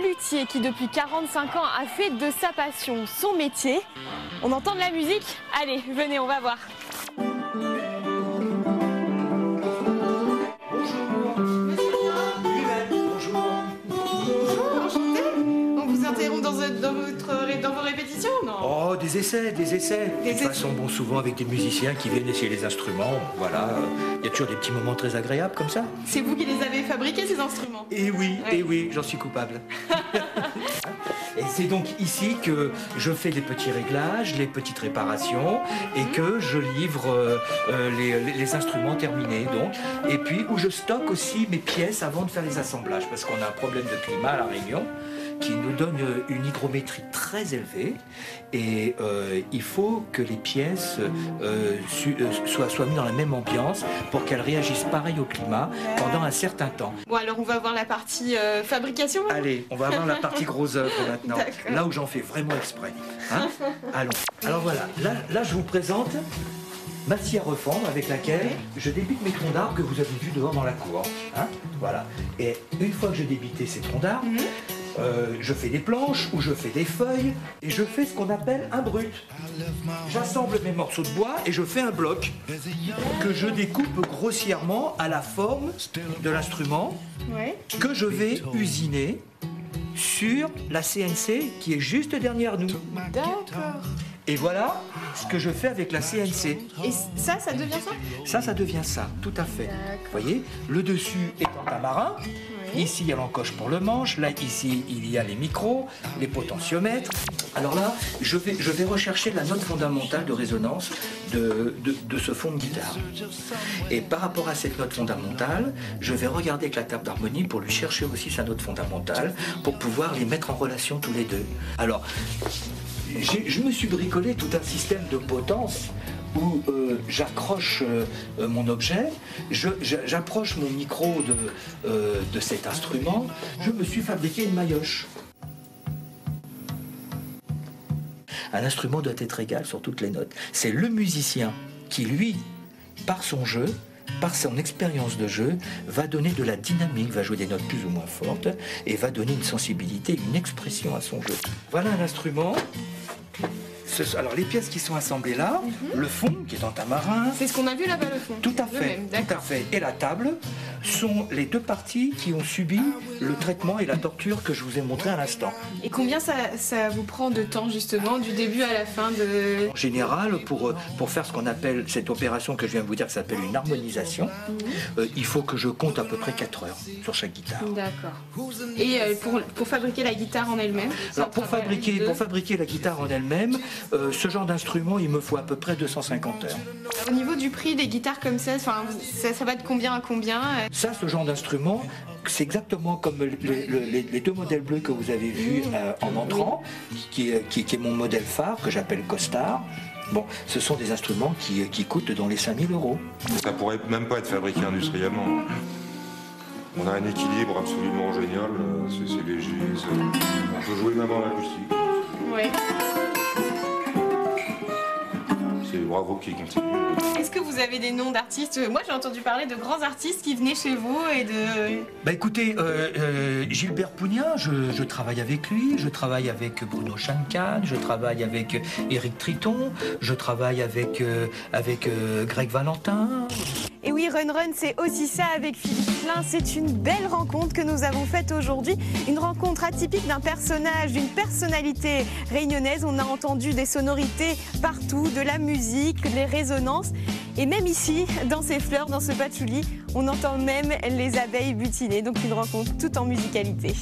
Luthier qui depuis 45 ans a fait de sa passion son métier. On entend de la musique? Allez, venez, on va voir. Bonjour, enchanté. On vous interrompt dans vos répétitions, non? Oh, des essais. De toute façon, bon, souvent avec des musiciens qui viennent essayer les instruments, voilà, il y a toujours des petits moments très agréables comme ça. C'est vous qui les avez fabriqués, ces instruments? Et oui, j'en suis coupable. Et c'est donc ici que je fais les petits réglages, les petites réparations et que je livre les instruments terminés donc. Et puis où je stocke aussi mes pièces avant de faire les assemblages parce qu'on a un problème de climat à La Réunion qui nous donne une hygrométrie très élevée et il faut que les pièces soient mises dans la même ambiance pour qu'elles réagissent pareil au climat pendant un certain temps. Bon, alors on va voir la partie fabrication. Allez, on va voir la partie gros œuvre maintenant, là où j'en fais vraiment exprès. Hein? Allons. Alors voilà, là je vous présente ma scie à refendre avec laquelle je débite mes troncs d'arbres que vous avez vus dehors dans la cour. Hein? Voilà. Et une fois que j'ai débité ces troncs d'arbres, je fais des planches ou je fais des feuilles et je fais ce qu'on appelle un brut. J'assemble mes morceaux de bois et je fais un bloc que je découpe grossièrement à la forme de l'instrument que je vais usiner sur la CNC qui est juste derrière nous. D'accord. Et voilà ce que je fais avec la CNC. Et ça devient ça? Ça devient ça, tout à fait. Vous voyez, le dessus est en tamarin. Ici, il y a l'encoche pour le manche. Là, ici, il y a les micros, les potentiomètres. Alors là, je vais rechercher la note fondamentale de résonance de ce fond de guitare. Et par rapport à cette note fondamentale, je vais regarder avec la table d'harmonie pour lui chercher aussi sa note fondamentale pour pouvoir les mettre en relation tous les deux. Alors, je me suis bricolé tout un système de potence où j'accroche mon objet, j'approche mon micro de cet instrument, je me suis fabriqué une maillotche. Un instrument doit être égal sur toutes les notes. C'est le musicien qui, lui, par son jeu, par son expérience de jeu, va donner de la dynamique, va jouer des notes plus ou moins fortes et va donner une sensibilité, une expression à son jeu. Voilà un instrument. Alors les pièces qui sont assemblées là, le fond qui est en tamarin. C'est ce qu'on a vu là-bas, le fond. Tout à fait, tout à fait. Et la table sont les deux parties qui ont subi le traitement et la torture que je vous ai montré à l'instant. Et combien ça vous prend de temps justement, du début à la fin de... En général, pour faire ce qu'on appelle cette opération que je viens de vous dire, qui s'appelle une harmonisation, il faut que je compte à peu près 4 heures sur chaque guitare. D'accord. Et pour fabriquer la guitare en elle-même? Alors pour fabriquer la guitare en elle-même, ce genre d'instrument, il me faut à peu près 250 heures. Au niveau du prix des guitares comme ça va de combien à combien? Ça, ce genre d'instrument, c'est exactement comme les deux modèles bleus que vous avez vus en entrant, qui est mon modèle phare, que j'appelle Costard. Bon, ce sont des instruments qui coûtent dans les 5000 €. Ça pourrait même pas être fabriqué industriellement. On a un équilibre absolument génial, c'est léger, on peut jouer même en acoustique. Oui. C'est Bravo qui continue. Est-ce que vous avez des noms d'artistes? Moi j'ai entendu parler de grands artistes qui venaient chez vous et de... Bah écoutez, Gilbert Pugnat, je travaille avec lui, je travaille avec Bruno Schankan, je travaille avec Éric Triton, je travaille avec Greg Valentin. Et oui, Run Run, c'est aussi ça avec Philippe Klein. C'est une belle rencontre que nous avons faite aujourd'hui. Une rencontre atypique d'un personnage, d'une personnalité réunionnaise. On a entendu des sonorités partout, de la musique, des résonances. Et même ici, dans ces fleurs, dans ce patchouli, on entend même les abeilles butiner. Donc une rencontre toute en musicalité.